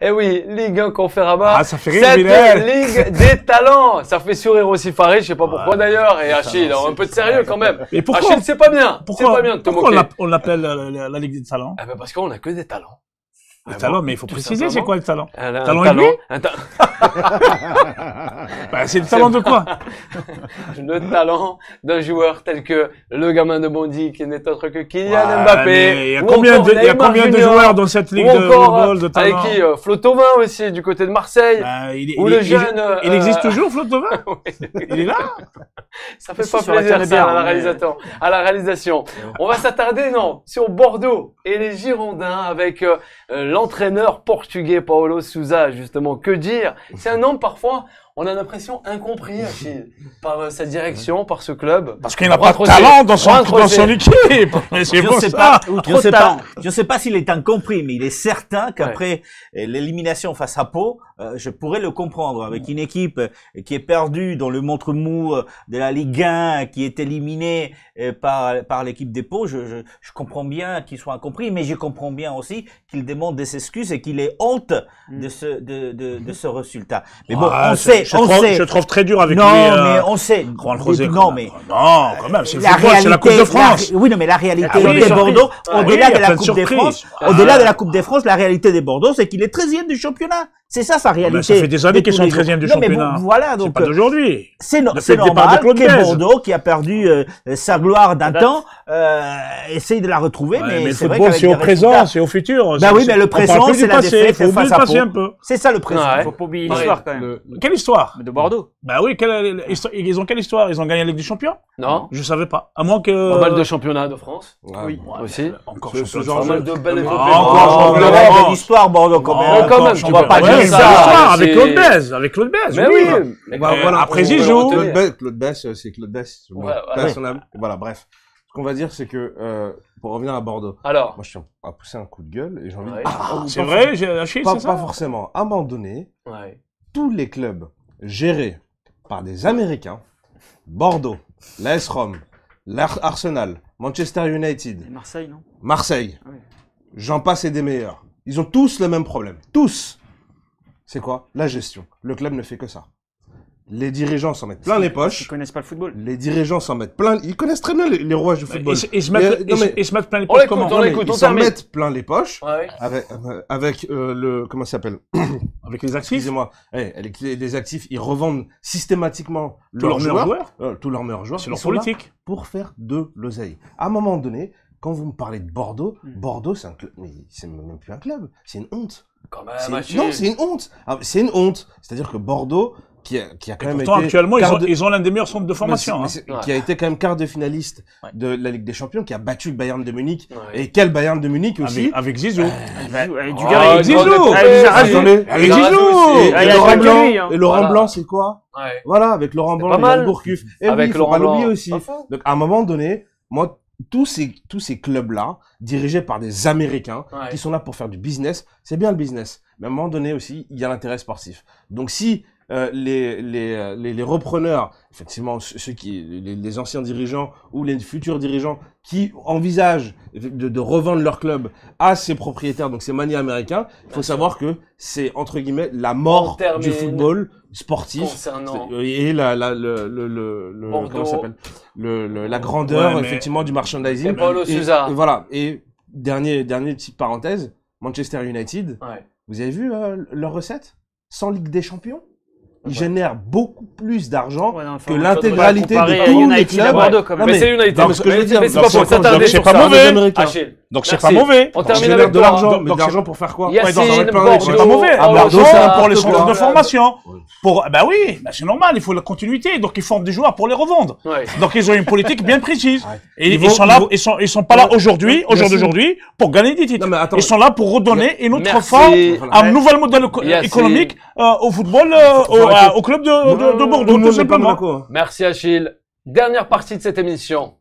Eh oui, Ligue 1 Conferama. Ah, ça fait rire, cette Bilal. Ligue des talents. Ça fait sourire aussi Farid, je sais pas pourquoi d'ailleurs. Et Achille, un peu de sérieux quand même. Mais pourquoi Achille, c'est pas bien. C'est pas bien de te pourquoi moquer. on l'appelle la Ligue des talents? Eh ben parce qu'on a que des talents. Les talents, mais il faut tout préciser, c'est simplement. quoi le talent? Un Talent talent, aiguë un talent. Bah, c'est le talent de quoi? Le talent d'un joueur tel que le gamin de Bondy qui n'est autre que Kylian Ouais, mais Mbappé. il y a ou combien encore de, il y a Neymar combien de Junior, joueurs dans cette ligue ou de encore, football de talent? avec qui Flo Thauvin aussi du côté de Marseille. Bah, ou le jeune. il existe toujours, Flo Thauvin? Il est là? Ça fait Si, pas sur la plaisir télé ça bien, à la mais- réalisation. À la réalisation. On va s'attarder sur Bordeaux et les Girondins avec l'entraîneur portugais Paulo Sousa. Justement, que dire? C'est un homme parfois. On a l'impression incompris, Achille, par sa direction, par ce club. Parce qu'il n'a pas de Juan talent José. dans Juan son José. équipe. Mais c'est Je pour sais ça. pas, Ou je trop sais de talent. pas, je sais pas s'il est incompris, mais il est certain qu'après l'élimination face à Pau, je pourrais le comprendre. Avec une équipe qui est perdue dans le montre mou de la Ligue 1, qui est éliminée par l'équipe des Pau, je comprends bien qu'il soit incompris, mais je comprends bien aussi qu'il demande des excuses et qu'il ait honte de ce résultat. Mais bon, Ah, on sait. Je trouve très dur avec Non, lui. mais on sait. Juan José, Non, mais non, quand même, c'est le la football, c'est la Coupe de réalité, France. oui, non, mais la réalité Ah oui, des surprise. Bordeaux, Ah oui, au-delà il y a de la plein de Coupe des surprises. France, Ah. au-delà de la Coupe des France, la réalité des Bordeaux, c'est qu'il est 13e du championnat. C'est ça sa réalité. Mais ça fait des années qu'ils sont 13e du Non, mais championnat. bon, voilà, C'est donc pas d'aujourd'hui. c'est Depuis c'est le départ normal de Claude que Bèze. Bordeaux, qui a perdu sa gloire d'un temps, essaye de la retrouver, Ouais, mais mais le c'est vrai football, qu'avec c'est des au présent, résultats- c'est au futur. Bah oui, mais le On parle présent, plus c'est du la passé. défaite Faut oublier face le à passé un Pau. peu. C'est ça le présent. Ouais. Faut pas oublier Pareil. l'histoire quand même. Quelle histoire? De Bordeaux. Bah oui, ils ont quelle histoire? Ils ont gagné la Ligue des Champions? Non? Je savais pas. À moins que... Pas mal de championnats de France. Oui. Aussi. Encore Ce champion de genre France. Pas mal de belles épopées. encore Oh, champion de il y a France. de l'histoire, Bordeaux, quand même. Oh, quand même, tu vas pas Ouais, dire c'est ça. l'histoire avec c'est- Claude Bèze. Avec Claude Bèze, Mais oui. oui. Mais Voilà, après on- Zizou. on- Claude Bess, c'est Claude Bess. Ouais, ouais. Personnellement. Voilà, bref. Ce qu'on va dire, c'est que, pour revenir à Bordeaux, Alors. moi, je tiens à pousser un coup de gueule et j'ai envie Ouais. de... C'est vrai, j'ai lâché, Pas, c'est ça? pas forcément. À un moment donné, Ouais. tous les clubs gérés par des Américains, Bordeaux, l'AS Rome, l'Arsenal, Manchester United, Et Marseille, non? Marseille, Ouais. j'en passe et des meilleurs. Ils ont tous le même problème. Tous. C'est quoi? La gestion. Le club ne fait que ça. Les dirigeants s'en mettent plein les Ils poches. connaissent pas le football. Les dirigeants s'en mettent plein. Ils connaissent très bien les rouages du football. Ils se mettent Mais- non, mais- ils se mettent plein les On poches l'écoute, comment? on l'écoute, Ils on s'en termine. mettent plein les poches Ouais. avec le comment ça s'appelle? Avec les actifs? Excusez-moi. Avec les actifs, ils revendent systématiquement Tous leurs meilleurs joueurs? tous leurs meilleurs joueurs. C'est Ils leur sont là politique. pour faire de l'oseille. À un moment donné, quand vous me parlez de Bordeaux, Bordeaux, c'est un club, mais c'est même plus un club, c'est une honte. Quand C'est- même, Achille. Non, c'est une honte. Ah, c'est une honte. C'est-à-dire que Bordeaux, qui a quand même Pourtant, été actuellement, quart de- ils ont l'un des meilleurs centres de formation. mais hein. c'est- Ouais. qui a été quand même quart de finaliste Ouais. de la Ligue des Champions, qui a battu le Bayern de Munich. Ouais. Et quel Bayern de Munich aussi. Avec Zizou. Avec du Oh, Gary. Zizou. grande épopée, Allez, Zizou. attendez. Avec Zizou Zizou. aussi. Et, Ah, il y a Laurent pas que Blanc, lui, hein. et Laurent Voilà. Blanc, c'est quoi? Ouais. Voilà, avec Laurent Blanc, pas et mal. Yann Gourcuff. Et Avec oui, faut Laurent pas Blanc. l'oublier aussi. Pas faux. Donc, à un moment donné, moi, tous ces clubs-là, dirigés par des Américains, Ouais. qui sont là pour faire du business, c'est bien le business. Mais à un moment donné aussi, il y a l'intérêt sportif. Donc, si les repreneurs, effectivement, les anciens dirigeants ou les futurs dirigeants qui envisagent de revendre leur club à ses propriétaires, donc ces manias américains, il faut savoir que c'est, entre guillemets, la mort On termine du football sportif. concernant Et Bordeaux. comment ça s'appelle? La grandeur, Ouais, mais- effectivement, du merchandising. Et Paulo Sousa. Et voilà. Et dernier petite parenthèse, Manchester United, Ouais. vous avez vu leur recette? Sans Ligue des Champions? Ils génèrent beaucoup plus d'argent Ouais, non, enfin, que on peut l'intégralité comparer de à tous les United à clubs. Bordeaux, quand même. Mais c'est United. non, mais ce que je veux dire, Mais c'est donc pas c'est pour pas- s'attarder donc c'est sur pas ça. mauvais. Américains. Achille. Donc c'est Merci. pas mauvais. On Ils termine génèrent avec de toi. l'argent, mais donc de l'argent pour faire quoi? Yacine, Ouais, dans un plein Bordeaux. les- C'est pas mauvais. Paulo Bordeaux, Sousa, c'est pour les tout centres club. de formation. Bah oui, bah c'est normal, il faut la continuité. Donc ils forment des joueurs pour les revendre. Ouais. Donc ils ont une politique bien précise. Ouais. Et Ils ils vont- sont là, ils vont- ils sont pas là aujourd'hui, Ouais, au jour Yacine. d'aujourd'hui, pour gagner des titres. Non, mais attends. Ils sont là pour redonner une autre Merci. forme, Voilà. un nouvel modèle Yacine. économique au football, Faut arrêter. au club de Non, Bordeaux, tout le tout monde n'est pas simplement. Monaco, hein. Merci Achille. Dernière partie de cette émission.